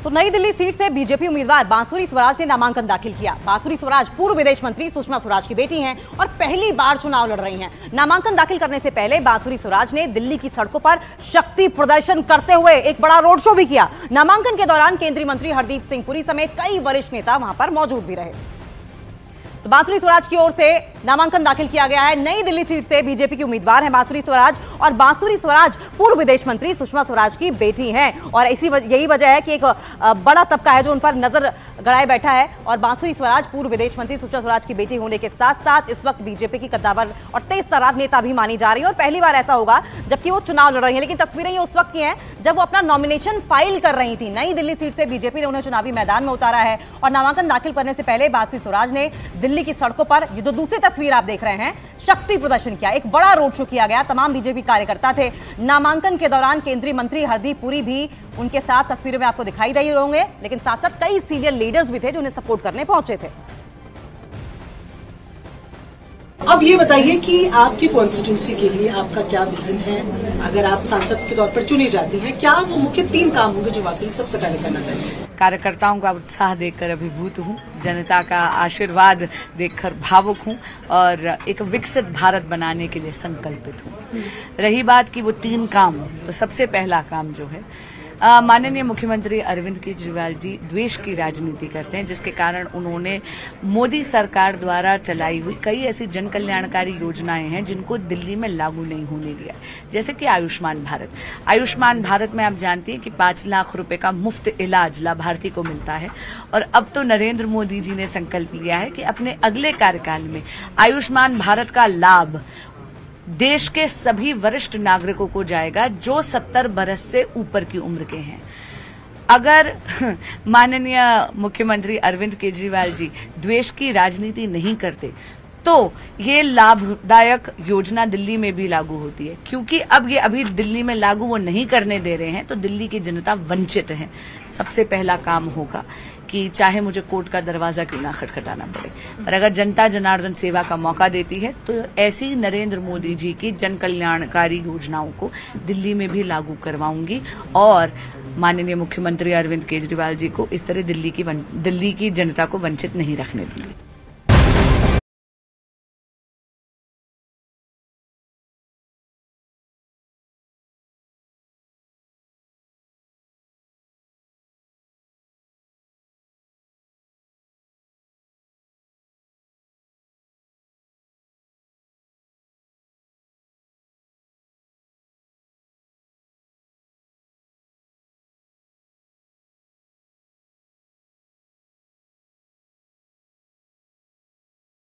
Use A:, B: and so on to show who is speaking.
A: तो नई दिल्ली सीट से बीजेपी उम्मीदवार बांसुरी स्वराज ने नामांकन दाखिल किया। बांसुरी स्वराज पूर्व विदेश मंत्री सुषमा स्वराज की बेटी हैं और पहली बार चुनाव लड़ रही हैं। नामांकन दाखिल करने से पहले बांसुरी स्वराज ने दिल्ली की सड़कों पर शक्ति प्रदर्शन करते हुए एक बड़ा रोड शो भी किया। नामांकन के दौरान केंद्रीय मंत्री हरदीप सिंह पुरी समेत कई वरिष्ठ नेता वहां पर मौजूद भी रहे। तो बांसुरी स्वराज की ओर से नामांकन दाखिल किया गया है। नई दिल्ली सीट से बीजेपी की उम्मीदवार है बांसुरी स्वराज और बांसुरी स्वराज पूर्व विदेश मंत्री सुषमा स्वराज की बेटी हैं और यही वजह है कि एक बड़ा तबका है जो उन पर नजर गड़ाए बैठा है। और बांसुरी स्वराज पूर्व विदेश मंत्री सुषमा स्वराज की बेटी होने के साथ साथ इस वक्त बीजेपी की कद्दावर और तेज तर्रार नेता भी मानी जा रही है और पहली बार ऐसा होगा जबकि वो चुनाव लड़ रही है। लेकिन तस्वीरें ये उस वक्त की हैं जब वो अपना नॉमिनेशन फाइल कर रही थी। नई दिल्ली सीट से बीजेपी ने उन्हें चुनावी मैदान में उतारा है और नामांकन दाखिल करने से पहले बांसुरी स्वराज ने दिल्ली की सड़कों पर, ये जो दूसरी तस्वीर आप देख रहे हैं, शक्ति प्रदर्शन किया। एक बड़ा रोड शो किया गया। तमाम बीजेपी कार्यकर्ता थे। नामांकन के दौरान केंद्रीय मंत्री हरदीप पुरी भी उनके साथ तस्वीरों में आपको दिखाई दे रहे होंगे, लेकिन साथ साथ कई सीनियर लीडर्स भी थे जो उन्हें सपोर्ट करने पहुंचे थे।
B: अब ये बताइए कि आपकी कॉन्स्टिट्यूंसी के लिए आपका क्या विजन है? अगर आप सांसद के तौर पर चुनी जाती हैं, क्या वो मुख्य 3 काम होंगे जो वास्तविक सबसे पहले करना चाहिए?
C: कार्यकर्ताओं का उत्साह देखकर अभिभूत हूँ, जनता का आशीर्वाद देखकर भावुक हूँ और एक विकसित भारत बनाने के लिए संकल्पित हूँ। रही बात कि वो 3 काम, तो सबसे पहला काम जो है, माननीय मुख्यमंत्री अरविंद केजरीवाल जी द्वेष की राजनीति करते हैं, जिसके कारण उन्होंने मोदी सरकार द्वारा चलाई हुई कई ऐसी जन कल्याणकारी योजनाएं हैं जिनको दिल्ली में लागू नहीं होने दिया, जैसे कि आयुष्मान भारत। आयुष्मान भारत में आप जानती हैं कि 5 लाख रुपए का मुफ्त इलाज लाभार्थी को मिलता है और अब तो नरेंद्र मोदी जी ने संकल्प लिया है कि अपने अगले कार्यकाल में आयुष्मान भारत का लाभ देश के सभी वरिष्ठ नागरिकों को जाएगा जो 70 बरस से ऊपर की उम्र के हैं। अगर माननीय मुख्यमंत्री अरविंद केजरीवाल जी द्वेष की राजनीति नहीं करते तो ये लाभदायक योजना दिल्ली में भी लागू होती है। क्योंकि अब ये अभी दिल्ली में लागू वो नहीं करने दे रहे हैं तो दिल्ली की जनता वंचित है। सबसे पहला काम होगा कि चाहे मुझे कोर्ट का दरवाजा क्यों ना खटखटाना पड़े, पर अगर जनता जनार्दन सेवा का मौका देती है तो ऐसी नरेंद्र मोदी जी की जन कल्याणकारी योजनाओं को दिल्ली में भी लागू करवाऊंगी और माननीय मुख्यमंत्री अरविंद केजरीवाल जी को इस तरह दिल्ली की जनता को वंचित नहीं रखने दूंगी।